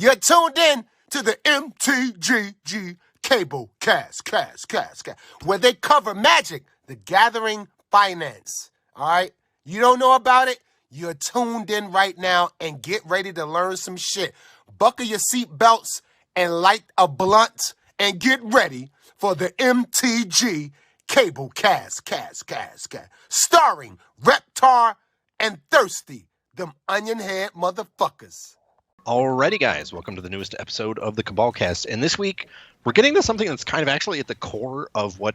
You're tuned in to the MtG Cable cast, where they cover Magic, the Gathering finance. All right? You don't know about it? You're tuned in right now and get ready to learn some shit. Buckle your seatbelts and light a blunt and get ready for the MtG Cable cast. Starring Reptar and Thirsty, them onion head motherfuckers. Alrighty, guys, welcome to the newest episode of the Cabal Cast. And this week, we're getting to something that's kind of actually at the core of what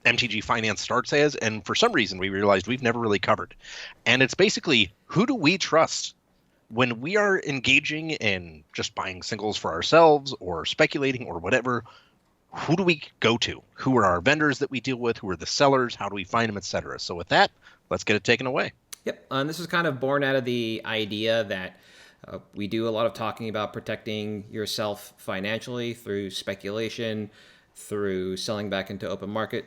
MTG Finance starts as, and for some reason we realized we've never really covered. And it's basically, who do we trust when we are engaging in just buying singles for ourselves or speculating or whatever? Who do we go to? Who are our vendors that we deal with? Who are the sellers? How do we find them, etc.? So with that, let's get it taken away. Yep, and this is kind of born out of the idea that we do a lot of talking about protecting yourself financially through speculation, through selling back into open market,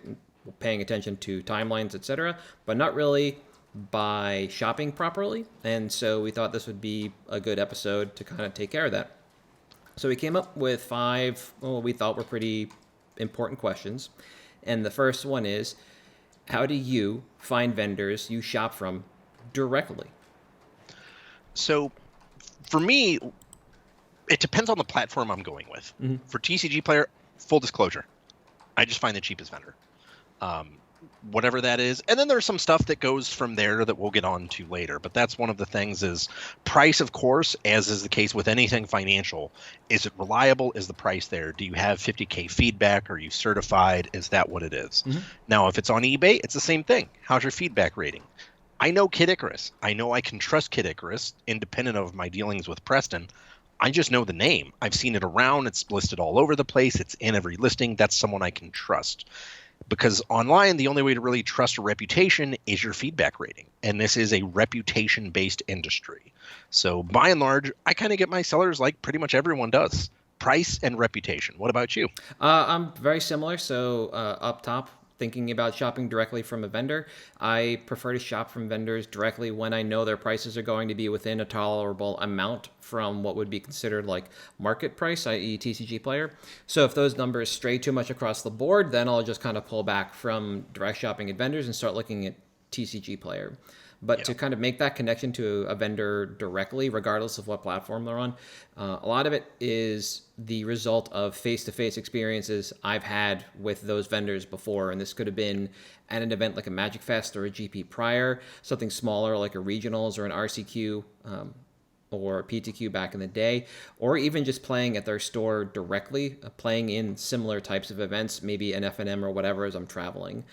paying attention to timelines, etc., but not really by shopping properly. And so we thought this would be a good episode to kind of take care of that. So we came up with 5 what we thought were pretty important questions. And the first one is, how do you find vendors you shop from directly? So for me, it depends on the platform I'm going with. Mm-hmm. For TCG player, full disclosure, I just find the cheapest vendor, whatever that is. And then there's some stuff that goes from there that we'll get on to later. But that's one of the things is price, of course, as is the case with anything financial. Is it reliable? Is the price there? Do you have 50K feedback? Are you certified? Is that what it is? Mm-hmm. Now, if it's on eBay, it's the same thing. How's your feedback rating? I know Kid Icarus. I know I can trust Kid Icarus, independent of my dealings with Preston. I just know the name. I've seen it around. It's listed all over the place. It's in every listing. That's someone I can trust. Because online, the only way to really trust a reputation is your feedback rating. And this is a reputation-based industry. So by and large, I kind of get my sellers like pretty much everyone does. Price and reputation. What about you? I'm very similar. So up top, thinking about shopping directly from a vendor, I prefer to shop from vendors directly when I know their prices are going to be within a tolerable amount from what would be considered like market price, i.e. TCG player. So if those numbers stray too much across the board, then I'll just kind of pull back from direct shopping at vendors and start looking at TCG player. But to kind of make that connection to a vendor directly, regardless of what platform they're on, a lot of it is the result of face-to-face experiences I've had with those vendors before. And this could have been at an event like a Magic Fest or a GP prior, something smaller like a Regionals or an RCQ or PTQ back in the day, or even just playing at their store directly, playing in similar types of events, maybe an FNM or whatever as I'm traveling.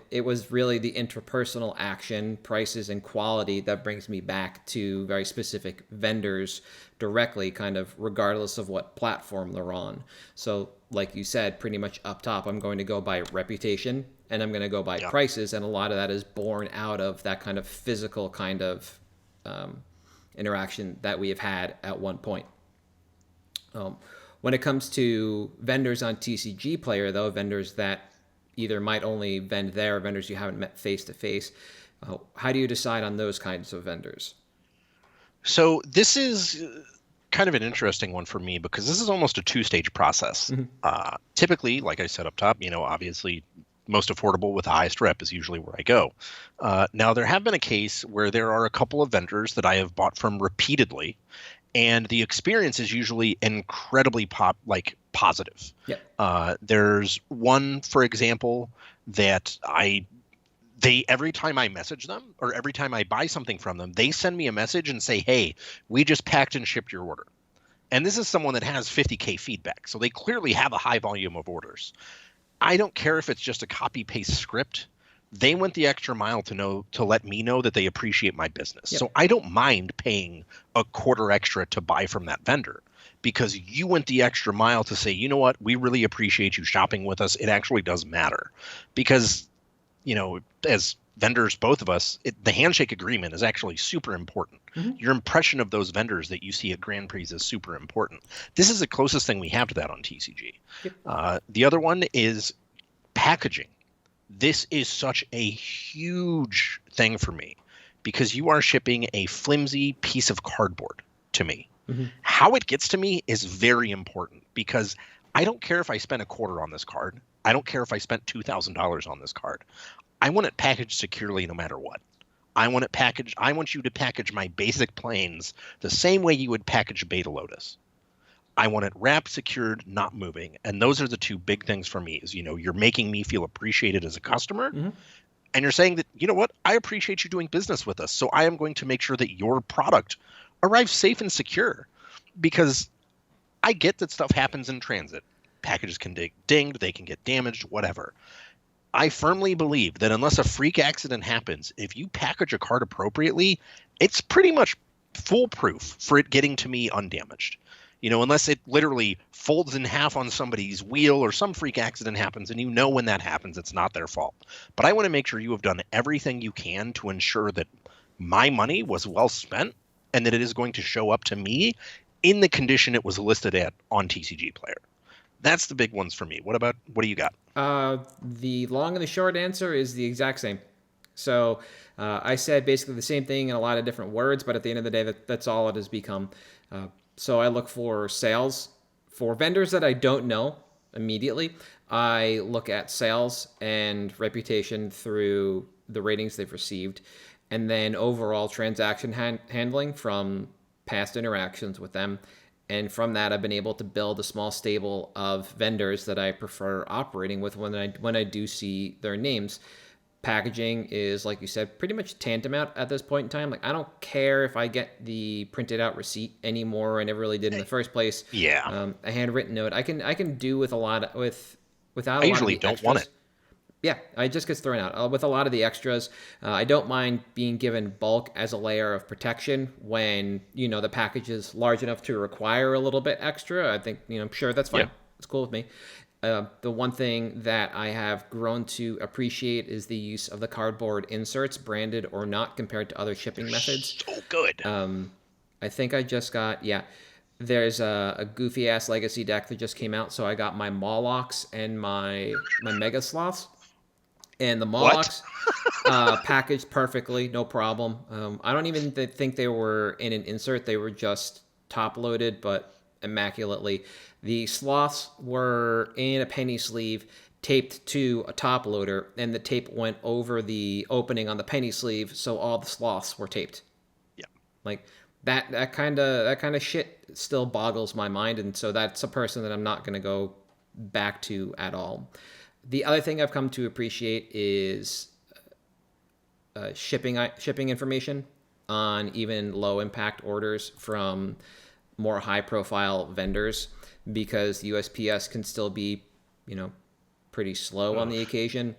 It was really the interpersonal action, prices, and quality that brings me back to very specific vendors directly, kind of regardless of what platform they're on. So like you said, pretty much up top, I'm going to go by reputation and I'm going to go by prices. And a lot of that is born out of that kind of physical kind of interaction that we have had at one point. When it comes to vendors on TCG Player, though, vendors that either might only vend there or vendors you haven't met face-to-face, how do you decide on those kinds of vendors? So this is kind of an interesting one for me because this is almost a 2-stage process. Mm-hmm. Typically, like I said up top, obviously most affordable with the highest rep is usually where I go. Now, there have been a case where there are a couple of vendors that I have bought from repeatedly, and the experience is usually incredibly positive. Yep. There's one, for example, that they every time I message them or every time I buy something from them, they send me a message and say, hey, we just packed and shipped your order. And this is someone that has 50K feedback. So they clearly have a high volume of orders. I don't care if it's just a copy paste script. They went the extra mile to let me know that they appreciate my business. Yep. So I don't mind paying a quarter extra to buy from that vendor because you went the extra mile to say, you know what, we really appreciate you shopping with us. It actually does matter because, as vendors, both of us, the handshake agreement is actually super important. Mm-hmm. Your impression of those vendors that you see at Grand Prix is super important. This is the closest thing we have to that on TCG. Yep. The other one is packaging. This is such a huge thing for me because you are shipping a flimsy piece of cardboard to me. How it gets to me is very important, because I don't care if I spent a quarter on this card. I don't care if I spent $2,000 on this card. I want it packaged securely no matter what. I want you to package my basic planes the same way you would package a Beta Lotus. I want it wrapped, secured, not moving. And those are the two big things for me is, you're making me feel appreciated as a customer. And you're saying that, you know what, I appreciate you doing business with us. So I am going to make sure that your product arrives safe and secure, because I get that stuff happens in transit. Packages can get dinged, they can get damaged, whatever. I firmly believe that unless a freak accident happens, if you package a card appropriately, it's pretty much foolproof for it getting to me undamaged. Unless it literally folds in half on somebody's wheel or some freak accident happens, and when that happens, it's not their fault. But I want to make sure you have done everything you can to ensure that my money was well spent and that it is going to show up to me in the condition it was listed at on TCG Player. That's the big ones for me. What do you got? The long and the short answer is the exact same. So I said basically the same thing in a lot of different words, but at the end of the day, that's all it has become. So I look for sales. For vendors that I don't know immediately, I look at sales and reputation through the ratings they've received, and then overall transaction handling from past interactions with them. And from that, I've been able to build a small stable of vendors that I prefer operating with when I do see their names. Packaging is, like you said, pretty much tantamount at this point in time. Like, I don't care if I get the printed out receipt anymore. I never really did in the first place. Yeah. A handwritten note I can do with without a lot I usually of the don't extras. want it. Yeah, it just gets thrown out. With a lot of the extras, I don't mind being given bulk as a layer of protection when, the package is large enough to require a little bit extra. I think, sure, that's fine. Yeah. It's cool with me. The one thing that I have grown to appreciate is the use of the cardboard inserts, branded or not, compared to other shipping methods. So good. I think I just got, there's a goofy-ass Legacy deck that just came out, so I got my Molochs and my Mega Sloths. And the Molochs packaged perfectly, no problem. I don't even think they were in an insert. They were just top-loaded, but immaculately. The Sloths were in a penny sleeve, taped to a top loader, and the tape went over the opening on the penny sleeve, so all the Sloths were taped. Yeah. Like, that kind of shit still boggles my mind, and so that's a person that I'm not going to go back to at all. The other thing I've come to appreciate is shipping information on even low impact orders from more high profile vendors, because USPS can still be, pretty slow on the occasion,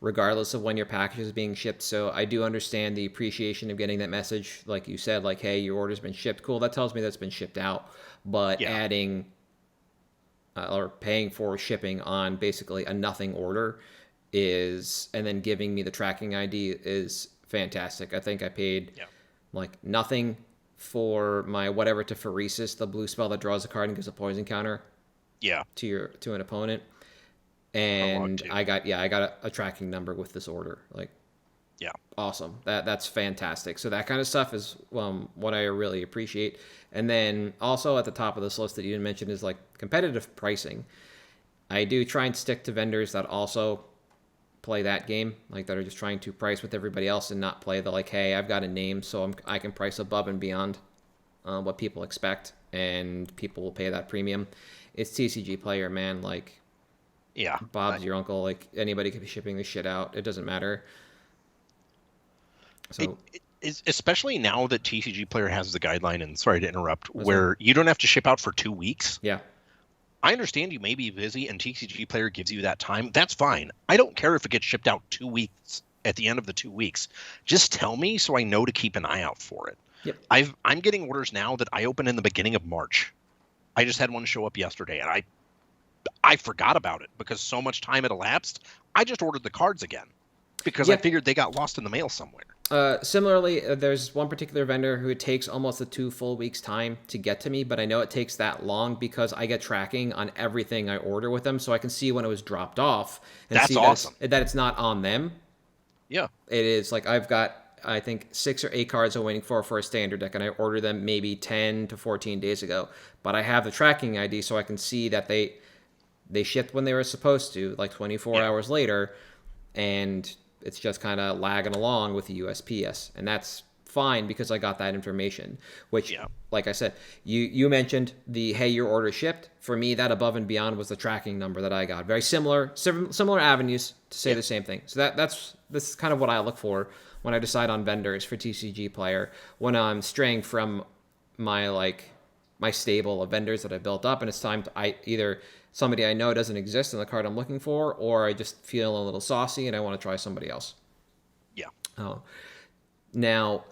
regardless of when your package is being shipped. So I do understand the appreciation of getting that message, like you said, like, hey, your order's been shipped. Cool, that tells me that's been shipped out. But adding or paying for shipping on basically a nothing order and then giving me the tracking ID is fantastic. I think I paid like nothing for my whatever to Pheresis, the blue spell that draws a card and gives a poison counter to an opponent. And I got a tracking number with this order. Like, awesome. That's fantastic. So that kind of stuff is what I really appreciate. And then also at the top of this list that you didn't mention is like competitive pricing. I do try and stick to vendors that also play that game, like that are just trying to price with everybody else and not play the like, hey, I've got a name, so I can price above and beyond what people expect, and people will pay that premium. It's TCG Player, man. Like, Bob's your uncle. Like, anybody could be shipping this shit out. It doesn't matter. So it is, especially now that TCG Player has the guideline, and sorry to interrupt, where you don't have to ship out for 2 weeks. Yeah. I understand you may be busy and TCG Player gives you that time. That's fine. I don't care if it gets shipped out 2 weeks at the end of the 2 weeks. Just tell me so I know to keep an eye out for it. Yep. I'm getting orders now that I open in the beginning of March. I just had one show up yesterday, and I forgot about it because so much time had elapsed. I just ordered the cards again because I figured they got lost in the mail somewhere. Similarly, there's one particular vendor who it takes almost 2 full weeks time to get to me, but I know it takes that long because I get tracking on everything I order with them, so I can see when it was dropped off and That's see awesome. that it's not on them. Yeah. It is like I've got I think 6 or 8 cards I'm waiting for a standard deck, and I ordered them maybe 10 to 14 days ago. But I have the tracking ID, so I can see that they shipped when they were supposed to, like 24 hours later, and it's just kind of lagging along with the USPS, and that's fine because I got that information. Which, like I said, you mentioned the hey, your order shipped. For me, that above and beyond was the tracking number that I got. Very similar avenues to say the same thing. So this is kind of what I look for when I decide on vendors for TCG Player, when I'm straying from my stable of vendors that I built up, and it's time to either somebody I know doesn't exist in the card I'm looking for, or I just feel a little saucy and I want to try somebody else. Yeah. Oh, now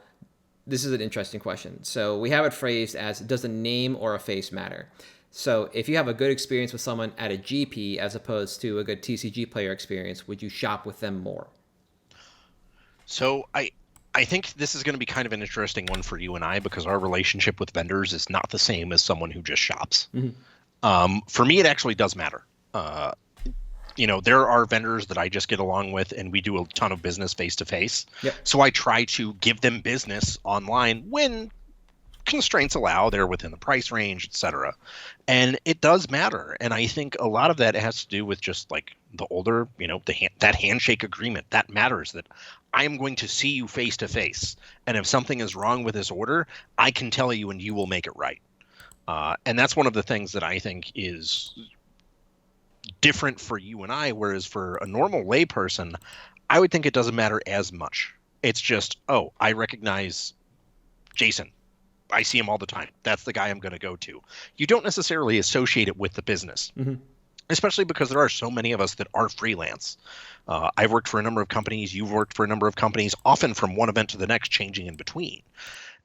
this is an interesting question. So we have it phrased as, does a name or a face matter? So if you have a good experience with someone at a GP as opposed to a good TCG player experience, would you shop with them more? So I think this is going to be kind of an interesting one for you and I, because our relationship with vendors is not the same as someone who just shops. Mm-hmm. For me, it actually does matter. There are vendors that I just get along with, and we do a ton of business face to face. So I try to give them business online when constraints allow. They're within the price range, etc. And it does matter. And I think a lot of that has to do with just like the older, that handshake agreement. That matters, that I am going to see you face to face. And if something is wrong with this order, I can tell you and you will make it right. And that's one of the things that I think is different for you and I, whereas for a normal layperson, I would think it doesn't matter as much. It's just, oh, I recognize Jason. I see him all the time. That's the guy I'm going to go to. You don't necessarily associate it with the business, especially because there are so many of us that are freelance. I've worked for a number of companies. You've worked for a number of companies, often from one event to the next, changing in between.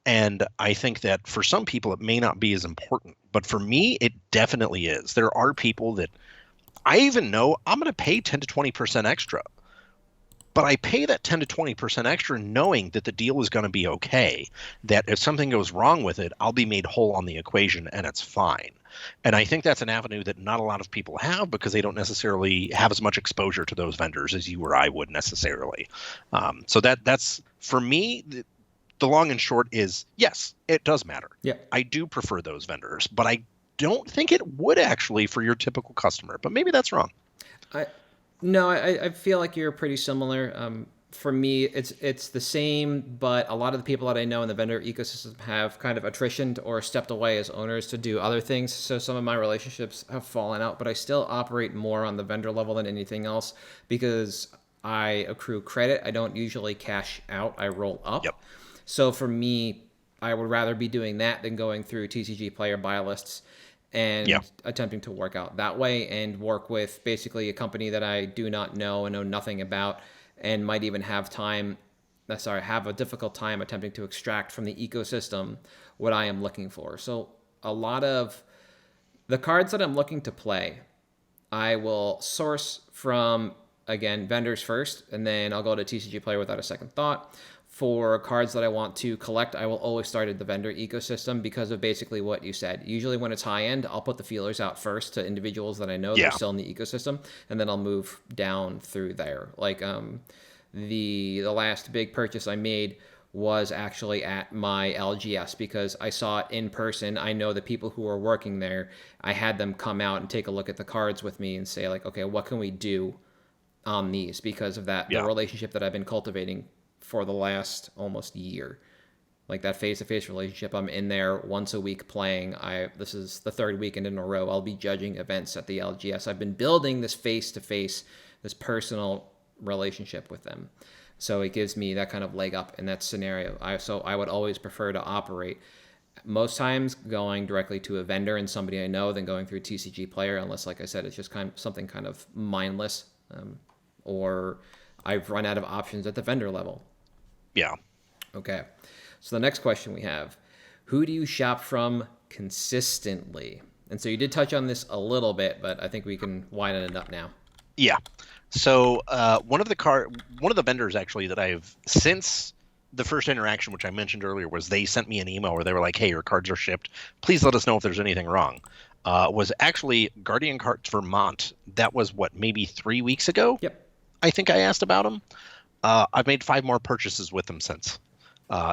And I think that for some people, it may not be as important. But for me, it definitely is. There are people that I even know I'm going to pay 10 to 20% extra. But I pay that 10 to 20% extra knowing that the deal is going to be okay, that if something goes wrong with it, I'll be made whole on the equation and it's fine. And I think that's an avenue that not a lot of people have because they don't necessarily have as much exposure to those vendors as you or I would necessarily. So that's, for me, the long and short is, yes, it does matter. Yeah. I do prefer those vendors, but I don't think it would actually for your typical customer. But maybe that's wrong. No, I feel like you're pretty similar. For me, it's the same, but a lot of the people that I know in the vendor ecosystem have kind of attritioned or stepped away as owners to do other things. So some of my relationships have fallen out, but I still operate more on the vendor level than anything else because I accrue credit. I don't usually cash out. I roll up. Yep. So for me, I would rather be doing that than going through TCG player buy lists and attempting to work out that way and work with basically a company that I do not know and know nothing about and might even have a difficult time attempting to extract from the ecosystem what I am looking for. So a lot of the cards that I'm looking to play, I will source from, again, vendors first, and then I'll go to TCG player without a second thought. For cards that I want to collect, I will always start at the vendor ecosystem because of basically what you said. Usually when it's high end, I'll put the feelers out first to individuals that I know that are still in the ecosystem, and then I'll move down through there. Like the last big purchase I made was actually at my LGS because I saw it in person. I know the people who are working there. I had them come out and take a look at the cards with me and say like, okay, what can we do on these because of that the relationship that I've been cultivating for the last almost year. Like that face-to-face relationship, I'm in there once a week playing. This is the third weekend in a row. I'll be judging events at the LGS. I've been building this face-to-face, this personal relationship with them. So it gives me that kind of leg up in that scenario. So I would always prefer to operate most times going directly to a vendor and somebody I know than going through TCG player, unless, like I said, it's just something kind of mindless or I've run out of options at the vendor level. Yeah. Okay. So the next question we have, who do you shop from consistently? And so you did touch on this a little bit, but I think we can widen it up now. Yeah. So one of the vendors actually that I've, since the first interaction, which I mentioned earlier, was they sent me an email where they were like, hey, your cards are shipped. Please let us know if there's anything wrong. Was actually Guardian Cards Vermont. That was maybe 3 weeks ago? Yep. I think I asked about them. I've made 5 more purchases with them since.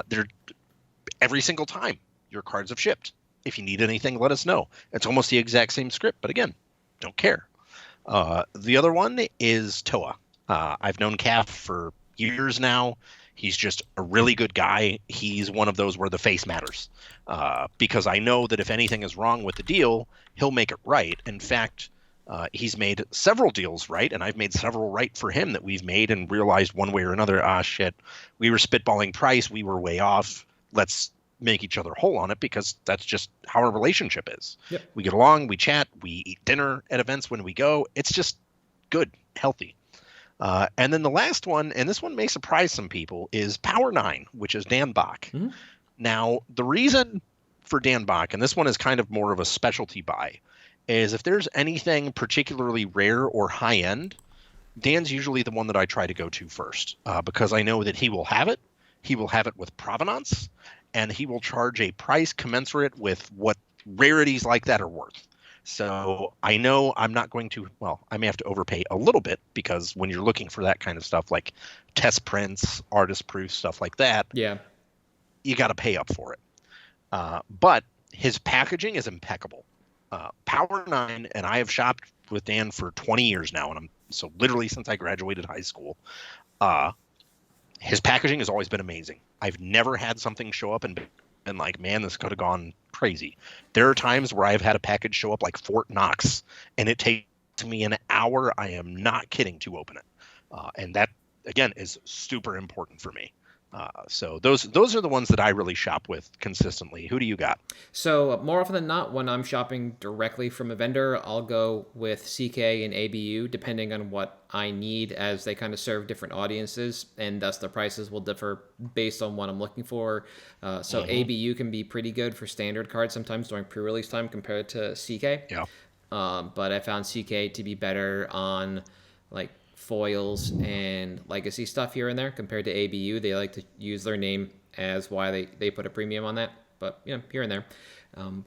They're every single time your cards have shipped. If you need anything, let us know. It's almost the exact same script, but again, don't care. The other one is Toa. I've known Calf for years now. He's just a really good guy. He's one of those where the face matters. Because I know that if anything is wrong with the deal, he'll make it right. In fact, he's made several deals right, and I've made several right for him that we've made and realized one way or another, shit, we were spitballing price, we were way off. Let's make each other whole on it, because that's just how our relationship is. Yep. We get along, we chat, we eat dinner at events when we go. It's just good, healthy. And then the last one, and this one may surprise some people, is Power 9, which is Dan Bach. Mm-hmm. Now, the reason for Dan Bach, and this one is kind of more of a specialty buy, is if there's anything particularly rare or high end, Dan's usually the one that I try to go to first, because I know that he will have it. He will have it with provenance, and he will charge a price commensurate with what rarities like that are worth. So I know I'm not going to, well, I may have to overpay a little bit, because when you're looking for that kind of stuff like test prints, artist proofs, stuff like that, yeah, you got to pay up for it. But his packaging is impeccable. Power 9, and I have shopped with Dan for 20 years now, and so literally since I graduated high school. His packaging has always been amazing. I've never had something show up and been like, man, this could have gone crazy. There are times where I've had a package show up like Fort Knox, and it takes me an hour, I am not kidding, to open it. And that, again, is super important for me. So those are the ones that I really shop with consistently. Who do you got? So more often than not, when I'm shopping directly from a vendor, I'll go with CK and ABU, depending on what I need, as they kind of serve different audiences, and thus the prices will differ based on what I'm looking for. So ABU can be pretty good for standard cards sometimes during pre-release time compared to CK. Yeah. But I found CK to be better on like foils and legacy stuff here and there compared to ABU. They like to use their name as why they put a premium on that, but you know, here and there.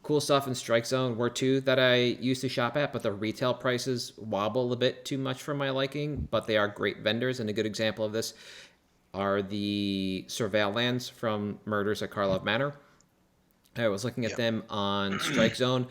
Cool stuff in Strike Zone were 2 that I used to shop at, but the retail prices wobble a bit too much for my liking, but they are great vendors. And a good example of this are the Surveil lands from Murders at Karlov Manor. I was looking at them on Strike Zone,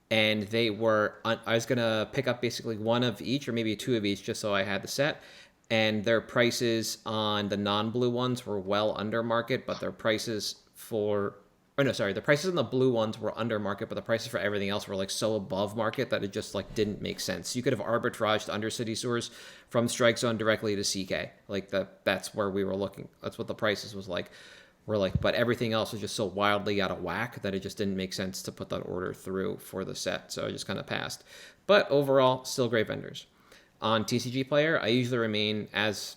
and they were, I was going to pick up basically one of each or maybe 2 of each just so I had the set. And their prices on the non-blue ones were well under market, but their prices the prices on the blue ones were under market, but the prices for everything else were like so above market that it just like didn't make sense. You could have arbitraged Undercity Sewers from Strike Zone directly to CK. Like that's where we were looking. That's what the prices was like. But everything else was just so wildly out of whack that it just didn't make sense to put that order through for the set. So I just kind of passed. But overall, still great vendors. On TCG Player, I usually remain as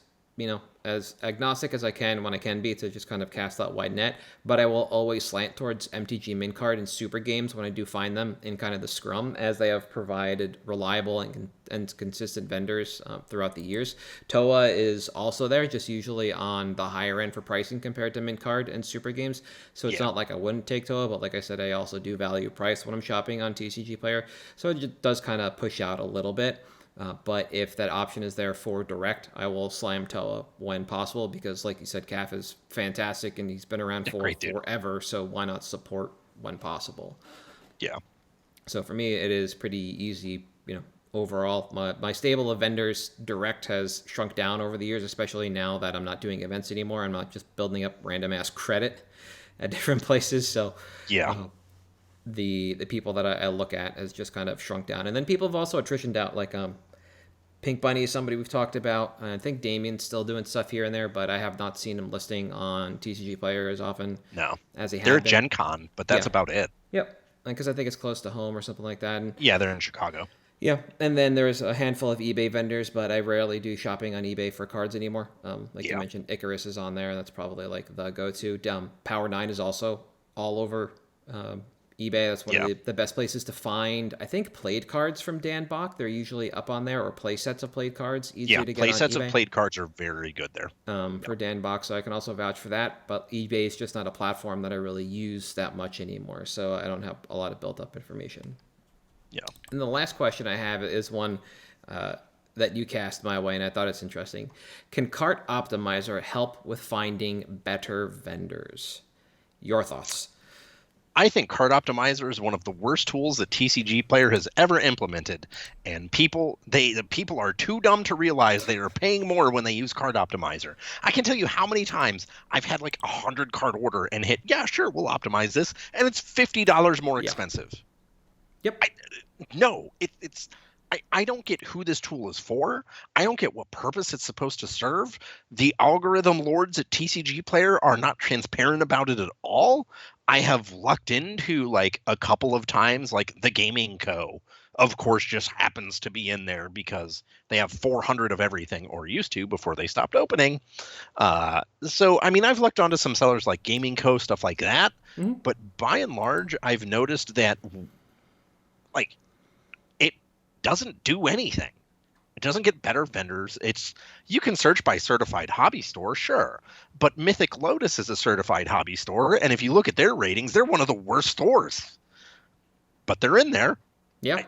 agnostic as I can when I can be, to just kind of cast that wide net. But I will always slant towards MTG Min Card and Super Games when I do find them in kind of the scrum, as they have provided reliable and consistent vendors throughout the years. Toa is also there, just usually on the higher end for pricing compared to Min Card and Super Games. So it's not like I wouldn't take Toa, but like I said, I also do value price when I'm shopping on TCG Player. So it does kind of push out a little bit. But if that option is there for direct, I will slam Toa when possible, because like you said, Calf is fantastic and he's been around for forever. So why not support when possible? Yeah. So for me, it is pretty easy. Overall, my stable of vendors direct has shrunk down over the years, especially now that I'm not doing events anymore. I'm not just building up random ass credit at different places. So the people that I look at has just kind of shrunk down. And then people have also attritioned out, like Pink Bunny is somebody we've talked about. I think Damien's still doing stuff here and there, but I have not seen him listing on TCG Player as often as he had. They're at Gen Con, but that's about it. Yep. Because I think it's close to home or something like that. And yeah, they're in Chicago. Yeah, and then there's a handful of eBay vendors, but I rarely do shopping on eBay for cards anymore. You mentioned, Icarus is on there. That's probably like the go-to. Power 9 is also all over eBay. That's one of the best places to find, I think, played cards from Dan Bach. They're usually up on there, or play sets of played cards. Easy to get play on sets eBay. of played cards are very good there. For Dan Bach, so I can also vouch for that. But eBay is just not a platform that I really use that much anymore, so I don't have a lot of built-up information. Yeah. And the last question I have is one, that you cast my way, and I thought it's interesting. Can Cart Optimizer help with finding better vendors? Your thoughts? I think Cart Optimizer is one of the worst tools that TCG Player has ever implemented, and the people are too dumb to realize they are paying more when they use Cart Optimizer. I can tell you how many times I've had like 100 card order and hit, yeah, sure, we'll optimize this, and it's $50 more expensive. Yep. I don't get who this tool is for. I don't get what purpose it's supposed to serve. The algorithm lords at TCG Player are not transparent about it at all. I have lucked into like a couple of times, like the Gaming Co. of course just happens to be in there because they have 400 of everything, or used to before they stopped opening. So, I mean, I've lucked onto some sellers like Gaming Co., stuff like that. Mm-hmm. But by and large, I've noticed that like it doesn't do anything. It doesn't get better vendors. You can search by certified hobby store, sure, but Mythic Lotus is a certified hobby store, and if you look at their ratings, they're one of the worst stores. But they're in there. Yeah.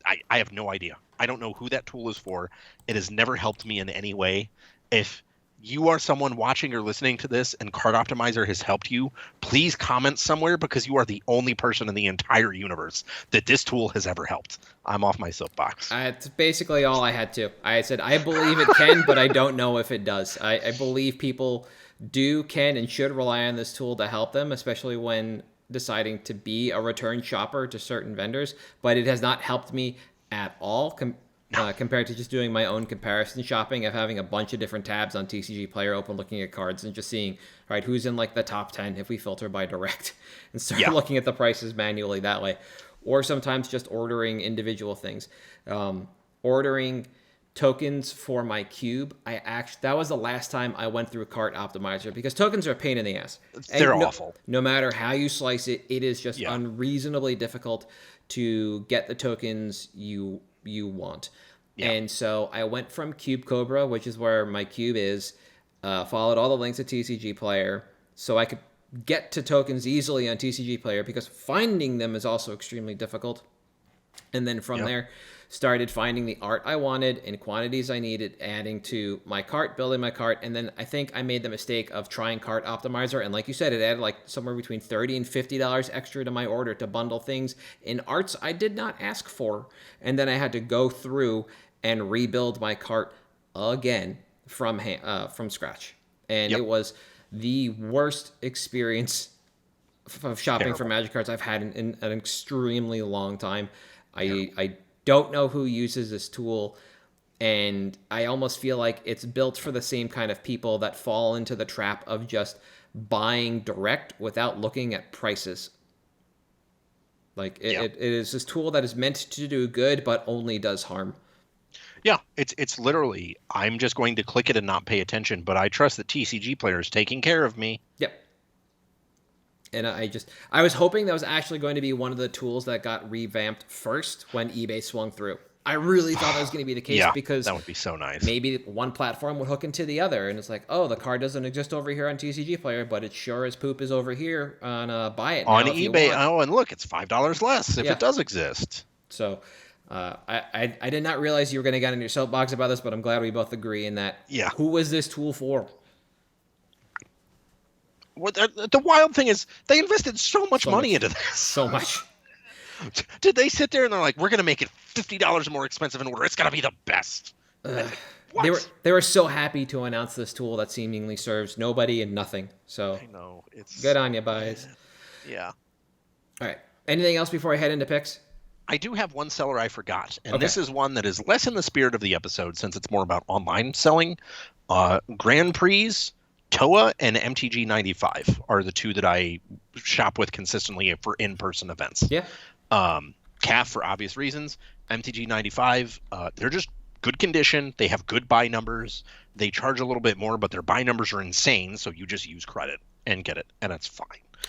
I have no idea. I don't know who that tool is for. It has never helped me in any way. If you are someone watching or listening to this and Cart Optimizer has helped you, please comment somewhere, because you are the only person in the entire universe that this tool has ever helped. I'm off my soapbox. That's basically all I had to. I said, I believe it can, but I don't know if it does. I believe people can, and should rely on this tool to help them, especially when deciding to be a return shopper to certain vendors, but it has not helped me at all. Compared to just doing my own comparison shopping of having a bunch of different tabs on TCG Player open, looking at cards and just seeing, right, who's in like the top 10 if we filter by direct and start looking at the prices manually that way. Or sometimes just ordering individual things. Ordering tokens for my cube. That was the last time I went through Cart Optimizer, because tokens are a pain in the ass. They're awful. No matter how you slice it, it is just unreasonably difficult to get the tokens you want. Yeah. And so I went from Cube Cobra, which is where my cube is, followed all the links to TCG Player, so I could get to tokens easily on TCG Player, because finding them is also extremely difficult. And then from there, started finding the art I wanted in quantities I needed, adding to my cart, building my cart, and then I think I made the mistake of trying Cart Optimizer, and like you said, it added like somewhere between $30 and $50 extra to my order to bundle things in arts I did not ask for, and then I had to go through and rebuild my cart again from scratch, and it was the worst experience of shopping for Magic cards I've had in an extremely long time. I don't know who uses this tool, and I almost feel like it's built for the same kind of people that fall into the trap of just buying direct without looking at prices. Like it is this tool that is meant to do good, but only does harm. Yeah, it's literally, I'm just going to click it and not pay attention, but I trust the TCG Player is taking care of me. Yep. And I was hoping that was actually going to be one of the tools that got revamped first when eBay swung through. I really thought that was going to be the case, because that would be so nice. Maybe one platform would hook into the other, and it's like, oh, the card doesn't exist over here on TCG Player, but it sure as poop is over here on Buy It Now on eBay. Oh, and look, it's $5 less if it does exist. So I did not realize you were going to get on your soapbox about this, but I'm glad we both agree in that. Yeah. Who was this tool for? Well, the wild thing is they invested so much money into this. So much. Did they sit there and they're like, we're going to make it $50 more expensive in order? It's got to be the best. They were so happy to announce this tool that seemingly serves nobody and nothing. So I know, it's good on you, guys. Yeah. All right. Anything else before I head into picks? I do have one seller I forgot, and this is one that is less in the spirit of the episode since it's more about online selling. Grand Prix, TOA, and MTG 95 are the two that I shop with consistently for in-person events. Yeah. CAF for obvious reasons. MTG 95, they're just good condition. They have good buy numbers. They charge a little bit more, but their buy numbers are insane, so you just use credit and get it, and it's fine.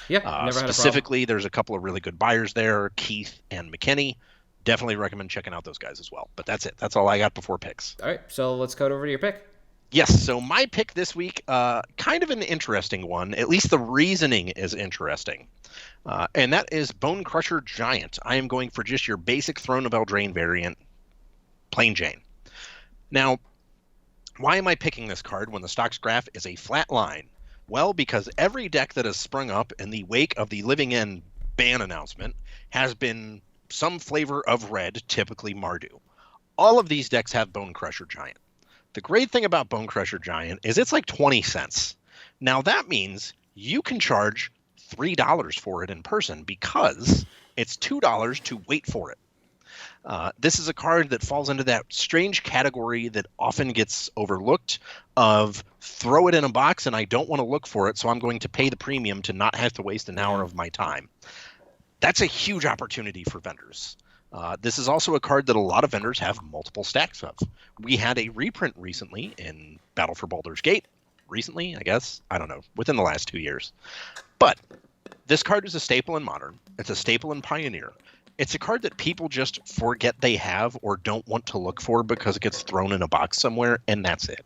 Yeah, never had a problem. Specifically, there's a couple of really good buyers there, Keith and McKinney. Definitely recommend checking out those guys as well. But that's it. That's all I got before picks. All right, so let's go over to your pick. Yes, so my pick this week, kind of an interesting one. At least the reasoning is interesting. And that is Bone Crusher Giant. I am going for just your basic Throne of Eldraine variant, plain Jane. Now, why am I picking this card when the stocks graph is a flat line? Well, because every deck that has sprung up in the wake of the Living End ban announcement has been some flavor of red, typically Mardu. All of these decks have Bone Crusher Giant. The great thing about Bone Crusher Giant is it's like 20 cents. Now that means you can charge $3 for it in person because it's $2 to wait for it. This is a card that falls into that strange category that often gets overlooked of throw it in a box and I don't want to look for it, so I'm going to pay the premium to not have to waste an hour of my time. That's a huge opportunity for vendors. This is also a card that a lot of vendors have multiple stacks of. We had a reprint recently in Battle for Baldur's Gate. Recently, I guess. I don't know. Within the last 2 years. But this card is a staple in Modern. It's a staple in Pioneer. It's a card that people just forget they have or don't want to look for because it gets thrown in a box somewhere, and that's it.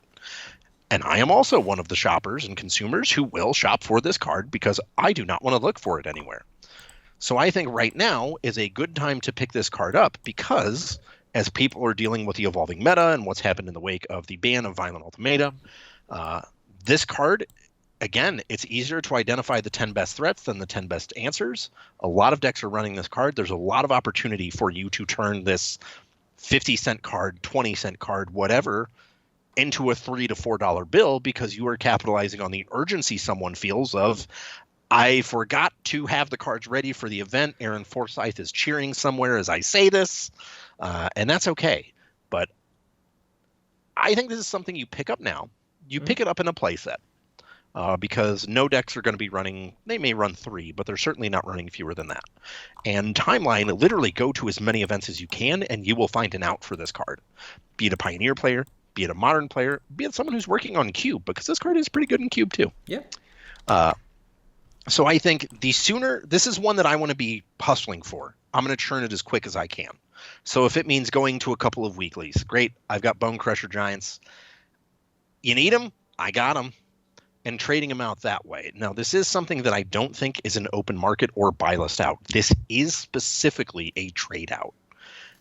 And I am also one of the shoppers and consumers who will shop for this card because I do not want to look for it anywhere. So I think right now is a good time to pick this card up because as people are dealing with the evolving meta and what's happened in the wake of the ban of Violent Ultimatum, this card, again, it's easier to identify the 10 best threats than the 10 best answers. A lot of decks are running this card. There's a lot of opportunity for you to turn this 50-cent card, 20-cent card, whatever, into a $3 to $4 bill because you are capitalizing on the urgency someone feels of, I forgot to have the cards ready for the event. Aaron Forsyth is cheering somewhere as I say this, and that's okay. But I think this is something you pick up now. You pick it up in a playset because no decks are going to be running. They may run 3, but they're certainly not running fewer than that. And Timeline, literally go to as many events as you can, and you will find an out for this card. Be it a Pioneer player, be it a Modern player, be it someone who's working on Cube, because this card is pretty good in Cube too. Yeah. So I think the sooner, this is one that I want to be hustling for. I'm going to churn it as quick as I can. So if it means going to a couple of weeklies, great. I've got Bone Crusher Giants. You need them? I got them. And trading them out that way. Now, this is something that I don't think is an open market or buy list out. This is specifically a trade out.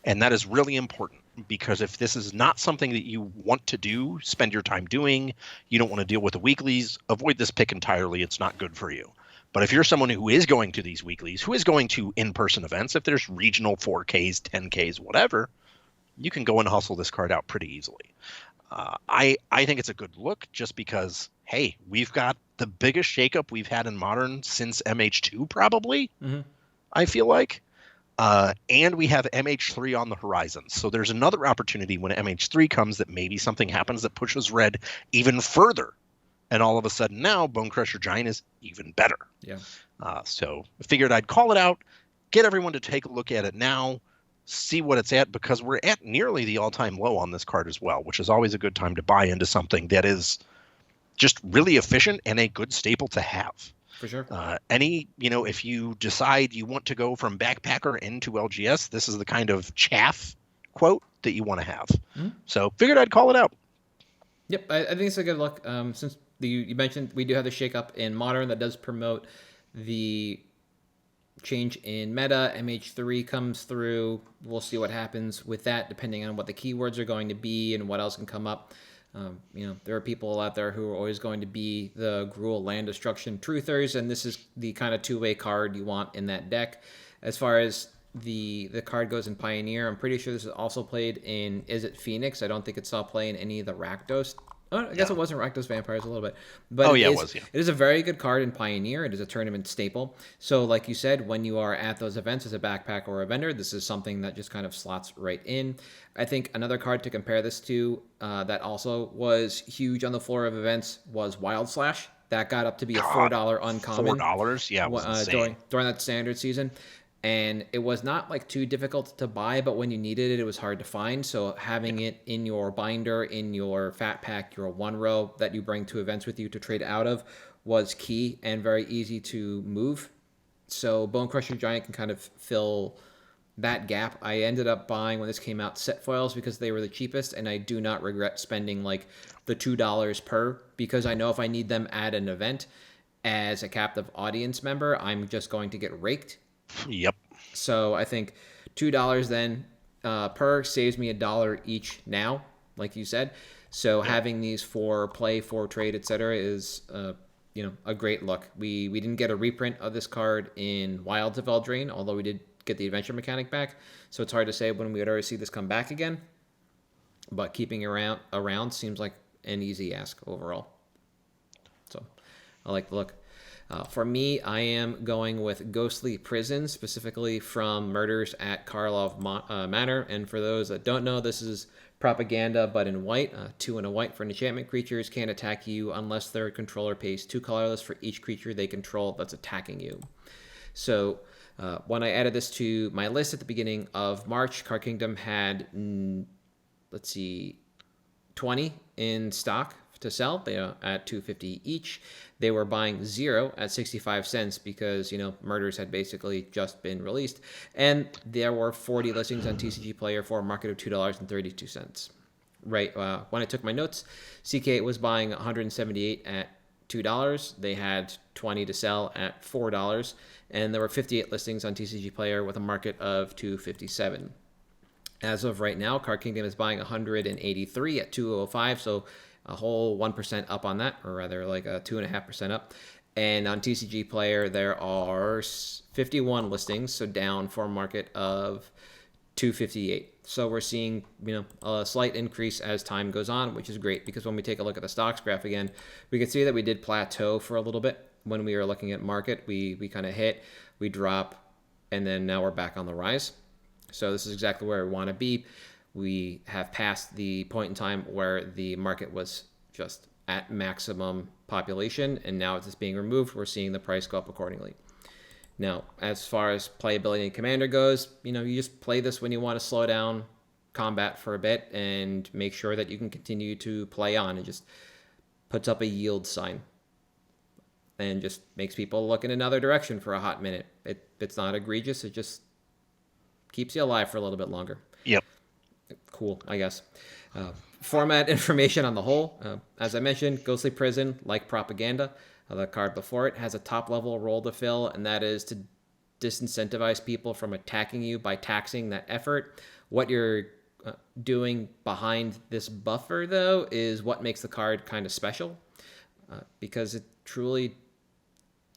And that is really important because if this is not something that you want to do, spend your time doing, you don't want to deal with the weeklies, avoid this pick entirely. It's not good for you. But if you're someone who is going to these weeklies, who is going to in-person events, if there's regional 4Ks, 10Ks, whatever, you can go and hustle this card out pretty easily. I think it's a good look just because, hey, we've got the biggest shakeup we've had in Modern since MH2 probably, I feel like. And we have MH3 on the horizon. So there's another opportunity when MH3 comes that maybe something happens that pushes red even further. And all of a sudden now, Bone Crusher Giant is even better. Yeah. So I figured I'd call it out, get everyone to take a look at it now, see what it's at, because we're at nearly the all-time low on this card as well, which is always a good time to buy into something that is just really efficient and a good staple to have. For sure. If you decide you want to go from Backpacker into LGS, this is the kind of chaff quote that you want to have. So figured I'd call it out. Yep, I think it's a good look. Since you mentioned we do have the shakeup in Modern that does promote the change in meta. MH3 comes through. We'll see what happens with that, depending on what the keywords are going to be and what else can come up. There are people out there who are always going to be the Gruul Land Destruction Truthers, and this is the kind of two-way card you want in that deck. As far as the card goes in Pioneer, I'm pretty sure this is also played in, is it Phoenix? I don't think it saw play in any of the Rakdos. Oh, I guess it wasn't Rakdos Vampires a little bit. But it was. Yeah. It is a very good card in Pioneer. It is a tournament staple. So like you said, when you are at those events as a backpack or a vendor, this is something that just kind of slots right in. I think another card to compare this to that also was huge on the floor of events was Wild Slash. That got up to be a $4 uncommon. $4? Yeah, it was insane. During that standard season. And it was not like too difficult to buy, but when you needed it, it was hard to find. So having it in your binder, in your fat pack, your one row that you bring to events with you to trade out of was key and very easy to move. So Bone Crusher Giant can kind of fill that gap. I ended up buying, when this came out, set foils because they were the cheapest, and I do not regret spending like the $2 per, because I know if I need them at an event as a captive audience member, I'm just going to get raked. Yep. So I think $2 then per saves me $1 each now. like you said. So having these for play, for trade, etc., is a great look. We didn't get a reprint of this card in Wilds of Eldraine, although we did get the adventure mechanic back. So it's hard to say when we would ever see this come back again. But keeping around seems like an easy ask overall. So I like the look. For me, I am going with Ghostly Prison, specifically from Murders at Karlov Manor. And for those that don't know, this is propaganda, but in white. 2 and a white for enchantment creatures can't attack you unless their controller pays 2 colorless for each creature they control that's attacking you. So when I added this to my list at the beginning of March, Card Kingdom had, 20 in stock to sell. They are at $2.50 each. They were buying 0 at 65 cents because, Murders had basically just been released. And there were 40 listings on TCG Player for a market of $2.32. Right. When I took my notes, CK was buying 178 at $2. They had 20 to sell at $4. And there were 58 listings on TCG Player with a market of $2.57. As of right now, Card Kingdom is buying 183 at $2.05, so a whole 1% up on that, or rather like a 2.5% up. And on TCG Player, there are 51 listings, so down for a market of $2.58. So we're seeing, a slight increase as time goes on, which is great because when we take a look at the stocks graph again, we can see that we did plateau for a little bit when we were looking at market. We kind of hit, we drop, and then now we're back on the rise. So this is exactly where we want to be. We have passed the point in time where the market was just at maximum population, and now it's just being removed. We're seeing the price go up accordingly. Now, as far as playability and Commander goes, you just play this when you want to slow down combat for a bit and make sure that you can continue to play on. It just puts up a yield sign and just makes people look in another direction for a hot minute. It's not egregious. It just keeps you alive for a little bit longer. Yep. Cool, I guess. Format information on the whole. As I mentioned, Ghostly Prison, like Propaganda, the card before it, has a top-level role to fill, and that is to disincentivize people from attacking you by taxing that effort. What you're doing behind this buffer, though, is what makes the card kind of special, because it truly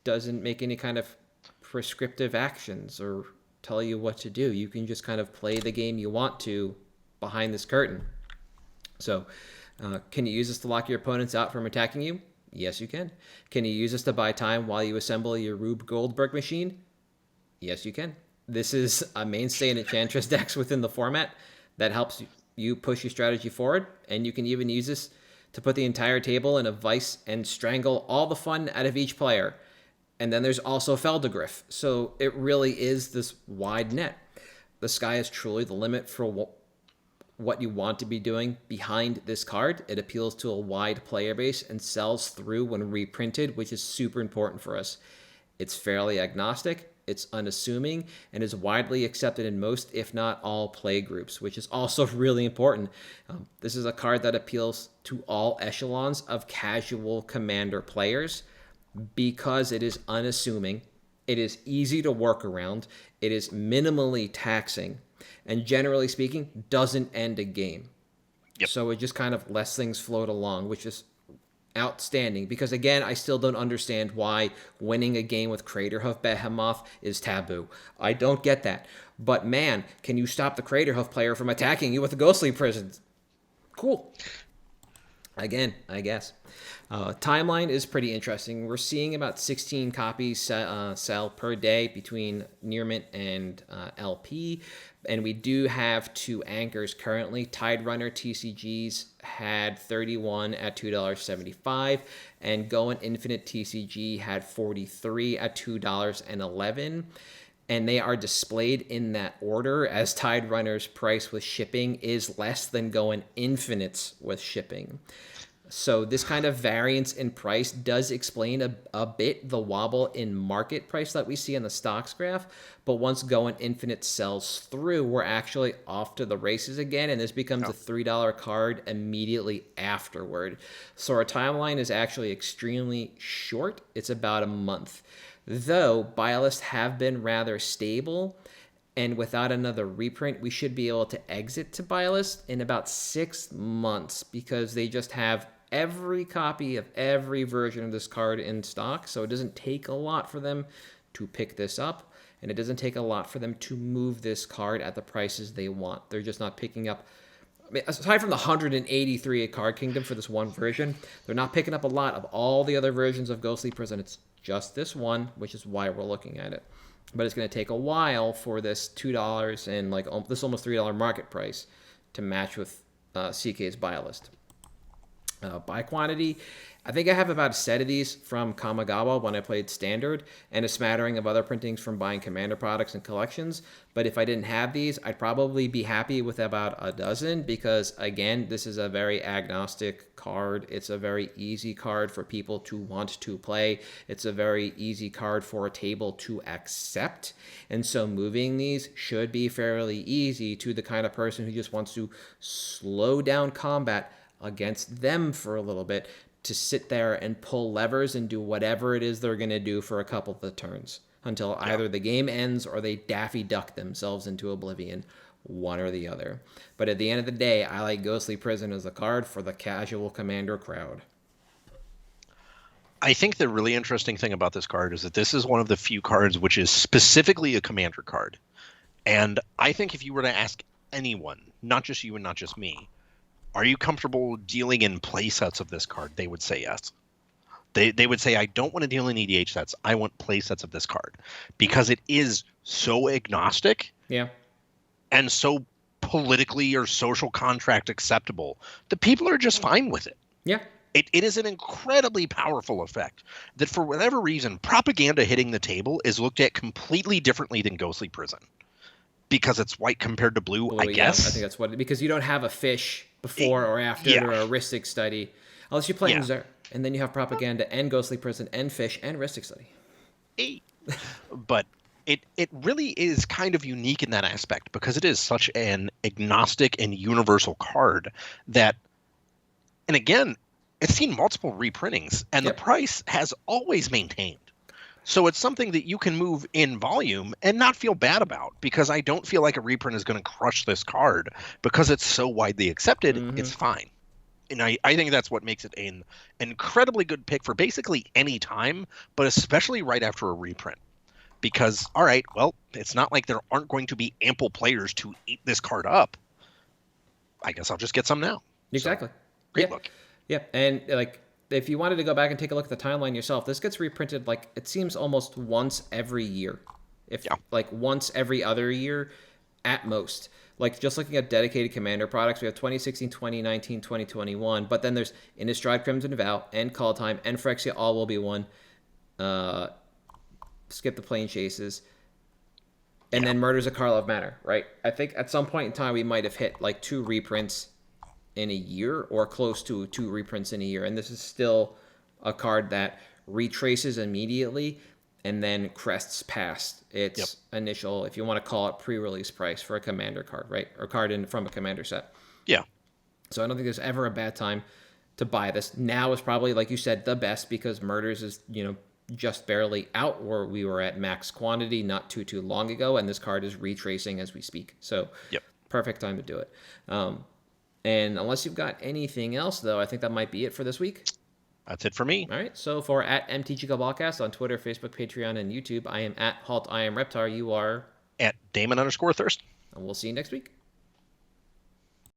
doesn't make any kind of prescriptive actions or tell you what to do. You can just kind of play the game you want to behind this curtain. So can you use this to lock your opponents out from attacking you? Yes, you can. Can you use this to buy time while you assemble your Rube Goldberg machine? Yes, you can. This is a mainstay in Enchantress decks within the format that helps you push your strategy forward, and you can even use this to put the entire table in a vice and strangle all the fun out of each player. And then there's also Feldegriff. So it really is this wide net. The sky is truly the limit for what you want to be doing behind this card. It appeals to a wide player base and sells through when reprinted, which is super important for us. It's fairly agnostic, it's unassuming, and is widely accepted in most, if not all, play groups, which is also really important. This is a card that appeals to all echelons of casual Commander players, because it is unassuming, it is easy to work around, it is minimally taxing, and generally speaking, doesn't end a game. Yep. So it just kind of lets things float along, which is outstanding. Because again, I still don't understand why winning a game with Craterhoof Behemoth is taboo. I don't get that. But man, can you stop the Craterhoof player from attacking you with a Ghostly Prison? Cool. Again, I guess. Timeline is pretty interesting. We're seeing about 16 copies sell per day between Near Mint and LP. And we do have 2 anchors currently. Tide Runner TCGs had 31 at $2.75. And Going Infinite TCG had 43 at $2.11. And they are displayed in that order, as Tide Runner's price with shipping is less than Going Infinite's with shipping. So this kind of variance in price does explain a bit the wobble in market price that we see on the stocks graph. But once Going Infinite sells through, we're actually off to the races again, and this becomes a $3 card immediately afterward. So our timeline is actually extremely short. It's about a month. Though buy lists have been rather stable, And without another reprint, we should be able to exit to buy list in about 6 months because they just have every copy of every version of this card in stock. So it doesn't take a lot for them to pick this up, and it doesn't take a lot for them to move this card at the prices they want. They're just not picking up, I mean, aside from the 183 at Card Kingdom for this one version, they're not picking up a lot of all the other versions of Ghostly Prison. It's just this one, which is why we're looking at it. But it's going to take a while for this $2 and like this almost $3 market price to match with CK's buy list. By quantity, I think I have about a set of these from Kamigawa when I played Standard, and a smattering of other printings from buying Commander products and collections. But if I didn't have these, I'd probably be happy with about a dozen because, again, this is a very agnostic card. It's a very easy card for people to want to play. It's a very easy card for a table to accept. And so moving these should be fairly easy to the kind of person who just wants to slow down combat against them for a little bit, to sit there and pull levers and do whatever it is they're going to do for a couple of the turns until either the game ends or they Daffy Duck themselves into oblivion, one or the other. But at the end of the day, I like Ghostly Prison as a card for the casual Commander crowd. I think the really interesting thing about this card is that this is one of the few cards which is specifically a Commander card. And I think if you were to ask anyone, not just you and not just me, are you comfortable dealing in play sets of this card? They would say yes. They would say, I don't want to deal in EDH sets. I want play sets of this card because it is so agnostic and so politically or social contract acceptable that people are just fine with it. Yeah. It is an incredibly powerful effect that for whatever reason, propaganda hitting the table is looked at completely differently than Ghostly Prison because it's white compared to blue, I guess. I think that's what it, because you don't have a fish before or after or a Ristic study. Unless you play in Zer, and then you have propaganda and Ghostly Prison and fish and Ristic study. But it really is kind of unique in that aspect because it is such an agnostic and universal card that, and again, it's seen multiple reprintings and the price has always maintained. So it's something that you can move in volume and not feel bad about because I don't feel like a reprint is going to crush this card because it's so widely accepted. It's fine. And I think that's what makes it an incredibly good pick for basically any time, but especially right after a reprint. Because, all right, well, it's not like there aren't going to be ample players to eat this card up. I guess I'll just get some now. Exactly. So, great look. Yeah, and like, if you wanted to go back and take a look at the timeline yourself, this gets reprinted, like, it seems almost once every year. Like, once every other year at most. Like, just looking at dedicated Commander products, we have 2016, 2019, 2021, but then there's Innistrad Crimson Vow, and Call Time, and Phyrexia All Will Be One. Skip the Plane Chases. And then Murders of Karlov Manor, right? I think at some point in time, we might have hit, like, 2 reprints in a year or close to 2 reprints in a year. And this is still a card that retraces immediately and then crests past its initial, if you want to call it, pre-release price for a Commander card, right? Or card from a Commander set. Yeah. So I don't think there's ever a bad time to buy this. Now is probably, like you said, the best because Murders is, just barely out where we were at max quantity not too long ago. And this card is retracing as we speak. So perfect time to do it. And unless you've got anything else, though, I think that might be it for this week. That's it for me. All right. So for at MtG Cabalcast on Twitter, Facebook, Patreon, and YouTube, I am at Halt I Am Reptar. You are at Damon_Thirst. And we'll see you next week.